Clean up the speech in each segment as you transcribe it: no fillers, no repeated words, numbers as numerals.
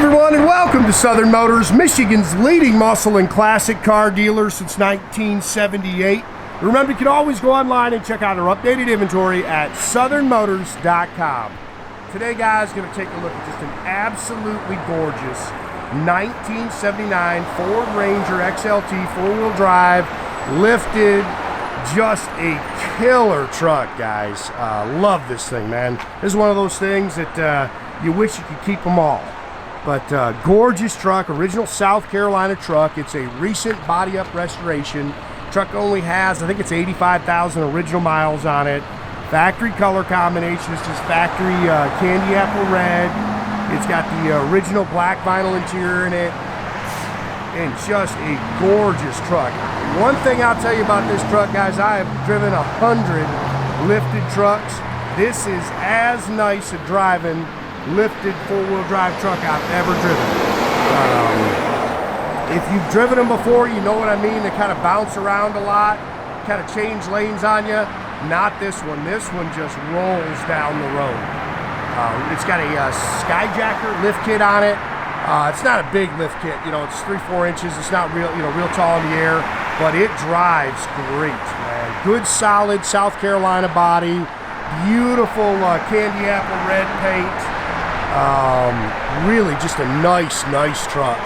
everyone, and welcome to Southern Motors, Michigan's leading muscle and classic car dealer since 1978. Remember, you can always go online and check out our updated inventory at southernmotors.com. Today, guys, going to take a look at just an absolutely gorgeous 1979 Ford Ranger XLT four-wheel drive, lifted, just a killer truck, guys. Love this thing, man. This is one of those things that you wish you could keep them all. But gorgeous truck, original South Carolina truck. It's a recent body up restoration. Truck only has, I think it's 85,000 original miles on it. Factory color combination is just factory Candyapple red. It's got the original black vinyl interior in it. And just a gorgeous truck. One thing I'll tell you about this truck, guys, I have driven 100 lifted trucks. This is as nice a driving lifted four-wheel drive truck I've ever driven. If you've driven them before, you know what I mean. They kind of bounce around a lot, kind of change lanes on you. Not this one. This one just rolls down the road. It's got a Skyjacker lift kit on it. It's not a big lift kit, you know, it's 3-4 inches. It's not real, you know, real tall in the air, but it drives great, man. Good, solid South Carolina body. Beautiful Candyapple red paint. Really just a nice truck.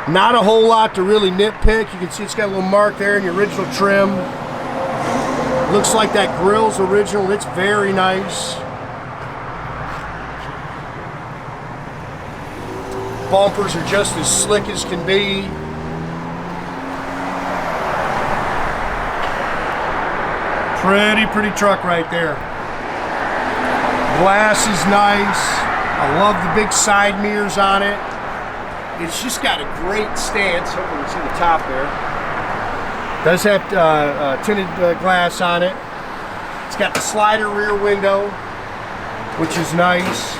Not a whole lot to really nitpick. You can see it's got a little mark there in the original trim. Looks like that grill's original. It's very nice. Bumpers are just as slick as can be. Pretty truck right there. Glass is nice. I love the big side mirrors on it. It's just got a great stance. Hopefully you can see the top there. Does have tinted glass on it. It's got the slider rear window, which is nice.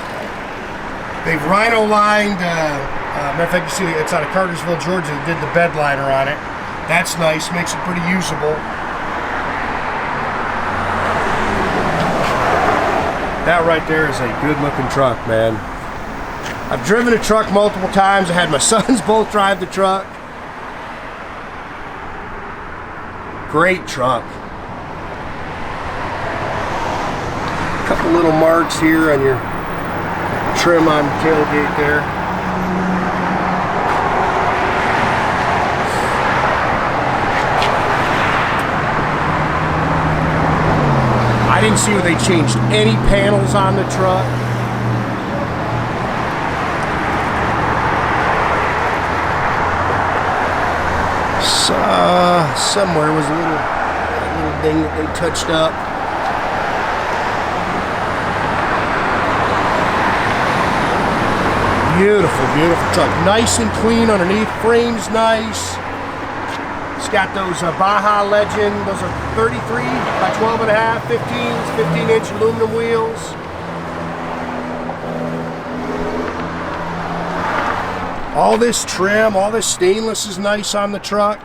They've Rhino lined, matter of fact, you see it's out of Cartersville, Georgia. They did the bed liner on it. That's nice, makes it pretty usable. That right there is a good looking truck, man. I've driven a truck multiple times. I had my sons both drive the truck. Great truck. A couple little marks here on your trim on the tailgate there. I didn't see where they changed any panels on the truck. Somewhere was a little thing that they touched up. Beautiful truck. Nice and clean underneath. Frame's nice. It's got those Baja Legend. Those are 33 by 12.5, 15-inch aluminum wheels. All this trim, all this stainless is nice on the truck.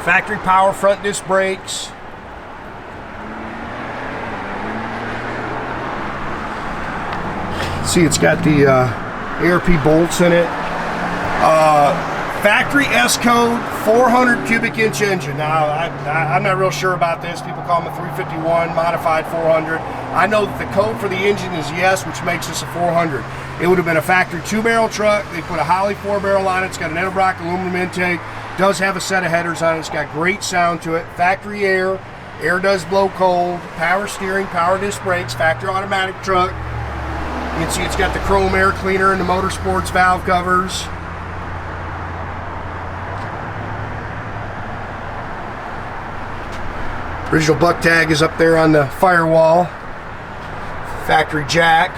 Factory power front disc brakes. See, it's got the ARP bolts in it. Factory S-code, 400 cubic inch engine. Now, I'm not real sure about this. People call them a 351, modified 400. I know that the code for the engine is yes, which makes this a 400. It would have been a factory 2-barrel truck. They put a Holley 4-barrel on it. It's got an Edelbrock aluminum intake. Does have a set of headers on it. It's got great sound to it. Factory air. Air does blow cold. Power steering, power disc brakes. Factory automatic truck. You can see it's got the chrome air cleaner and the Motorsports valve covers. Original buck tag is up there on the firewall. Factory jack.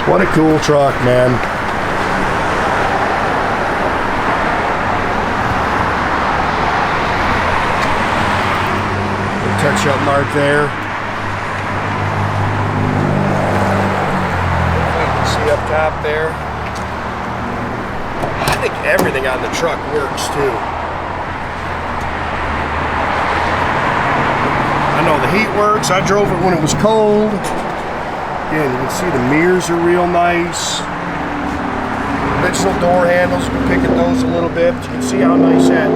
What a cool truck, man. Touch-up mark there. You can see up top there. I think everything on the truck works too. I know the heat works. I drove it when it was cold. Again, you can see the mirrors are real nice. Original door handles, you can pick at those a little bit, but you can see how nice that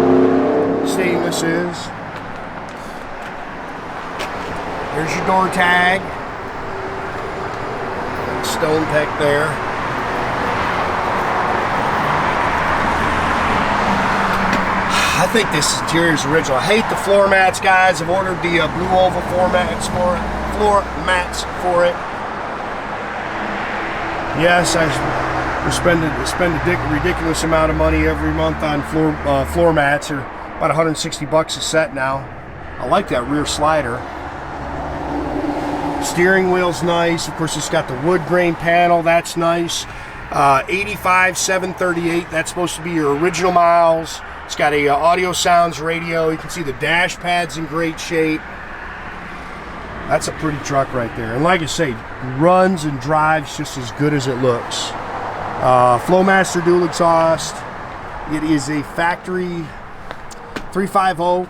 stainless is. There's your door tag. Stone peck there. I think this interior is original. I hate the floor mats, guys. I've ordered the blue oval floor mats for it. Yes, I spend a ridiculous amount of money every month on floor mats. They're about 160 bucks a set now. I like that rear slider. Steering wheel's nice. Of course, it's got the wood grain panel. That's nice. 85,738. That's supposed to be your original miles. It's got a Audiosounds radio. You can see the dash pad's in great shape. That's a pretty truck right there. And like I say, runs and drives just as good as it looks. Flowmaster dual exhaust. It is a factory 350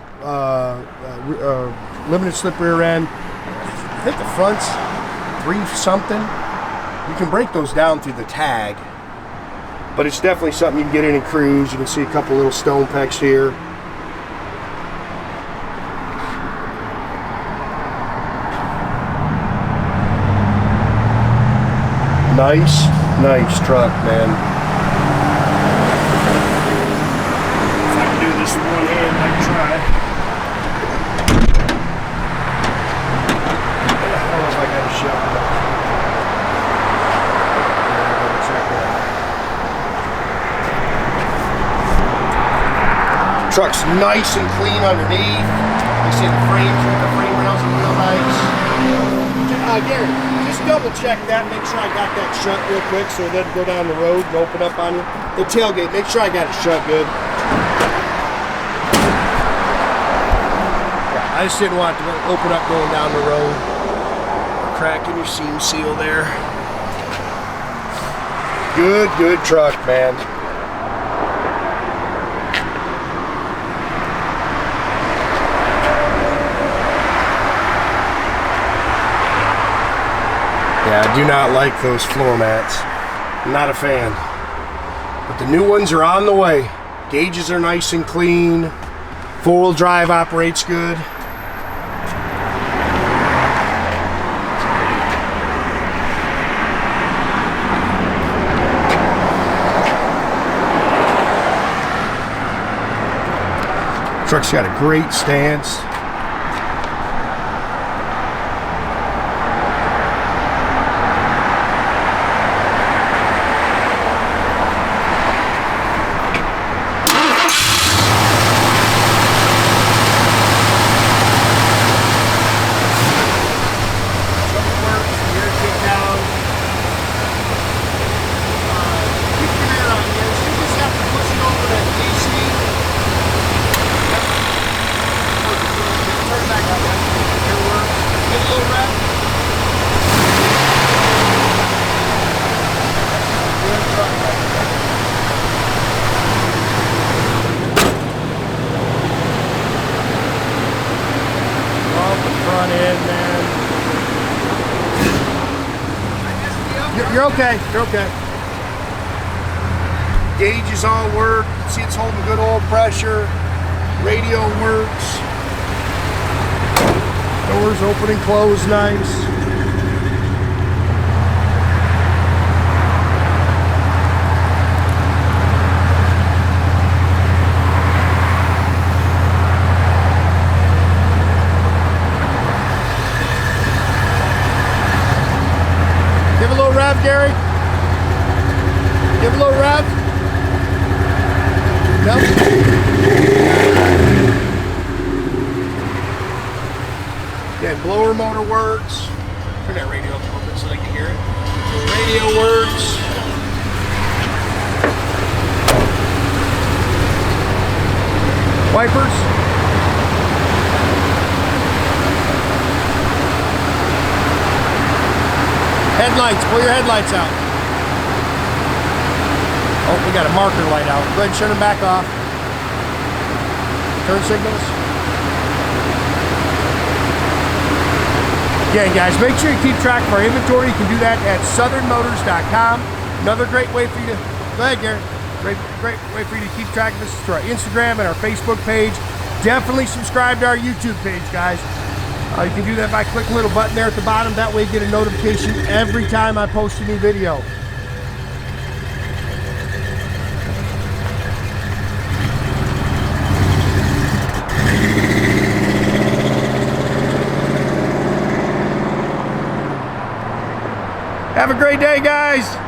limited slip rear end. I think the front's 3 something. You can break those down through the tag, but it's definitely something you can get in and cruise. You can see a couple little stone pecks here. Nice truck, man. If I can do this with one hand, I can try. I don't know if I got a shot. Truck's nice and clean underneath. You see the frame rails are real nice. Gary, just double check that, make sure I got that shut real quick so it doesn't go down the road and open up on you. The tailgate, make sure I got it shut good. Yeah, I just didn't want it to open up going down the road. Cracking your seam seal there. Good truck, man. Yeah, I do not like those floor mats. Not a fan. But the new ones are on the way. Gauges are nice and clean. 4-wheel drive operates good. Truck's got a great stance. You're okay. You're okay. Gauges all work. See, it's holding good oil pressure. Radio works. Doors open and close nice. Give a little rev, Gary. Give a little rev. Nope. Yeah, blower motor works. Turn that radio up a little bit so they can hear it. Radio works. Wipers. Headlights, pull your headlights out. Oh, we got a marker light out. Go ahead and turn them back off. Turn signals. Again, guys, make sure you keep track of our inventory. You can do that at southernmotors.com. Another great way for you to, go ahead, Gary. Great way for you to keep track of us through our Instagram and our Facebook page. Definitely subscribe to our YouTube page, guys. You can do that by clicking the little button there at the bottom. That way you get a notification every time I post a new video. Have a great day, guys.